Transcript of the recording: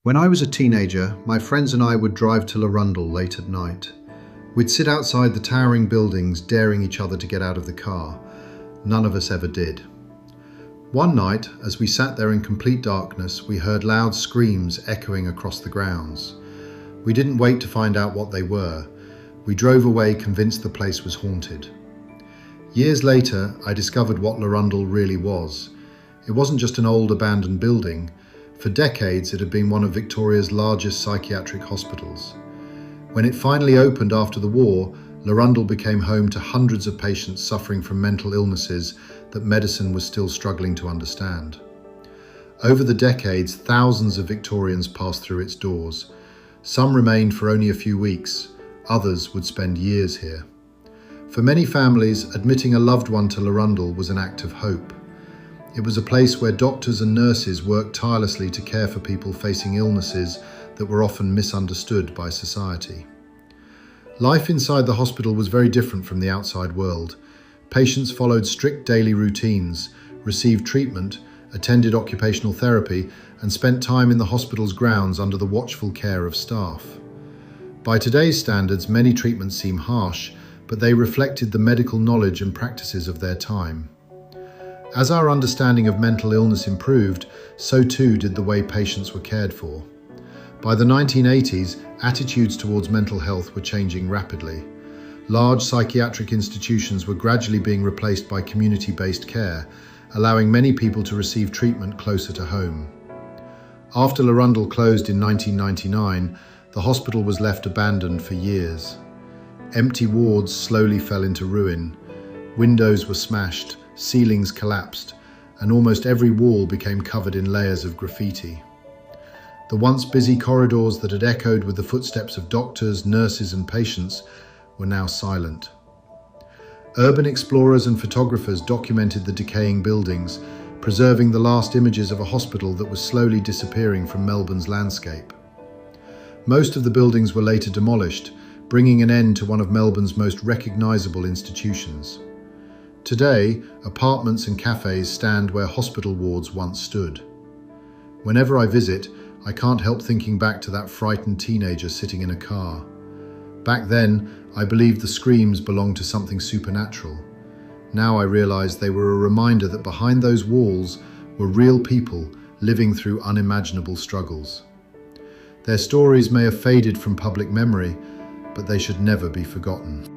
When I was a teenager, my friends and I would drive to Larundel late at night. We'd sit outside the towering buildings, daring each other to get out of the car. None of us ever did. One night, as we sat there in complete darkness, we heard loud screams echoing across the grounds. We didn't wait to find out what they were. We drove away convinced the place was haunted. Years later, I discovered what Larundel really was. It wasn't just an old abandoned building. For decades, it had been one of Victoria's largest psychiatric hospitals. When it finally opened after the war, Larundel became home to hundreds of patients suffering from mental illnesses that medicine was still struggling to understand. Over the decades, thousands of Victorians passed through its doors. Some remained for only a few weeks, others would spend years here. For many families, admitting a loved one to Larundel was an act of hope. It was a place where doctors and nurses worked tirelessly to care for people facing illnesses that were often misunderstood by society. Life inside the hospital was very different from the outside world. Patients followed strict daily routines, received treatment, attended occupational therapy, and spent time in the hospital's grounds under the watchful care of staff. By today's standards, many treatments seem harsh, but they reflected the medical knowledge and practices of their time. As our understanding of mental illness improved, so too did the way patients were cared for. By the 1980s, attitudes towards mental health were changing rapidly. Large psychiatric institutions were gradually being replaced by community-based care, allowing many people to receive treatment closer to home. After Larundel closed in 1999, the hospital was left abandoned for years. Empty wards slowly fell into ruin. Windows were smashed, ceilings collapsed, and almost every wall became covered in layers of graffiti. The once busy corridors that had echoed with the footsteps of doctors, nurses, and patients were now silent. Urban explorers and photographers documented the decaying buildings, preserving the last images of a hospital that was slowly disappearing from Melbourne's landscape. Most of the buildings were later demolished, bringing an end to one of Melbourne's most recognisable institutions. Today, apartments and cafes stand where hospital wards once stood. Whenever I visit, I can't help thinking back to that frightened teenager sitting in a car. Back then, I believed the screams belonged to something supernatural. Now I realise they were a reminder that behind those walls were real people living through unimaginable struggles. Their stories may have faded from public memory, but they should never be forgotten.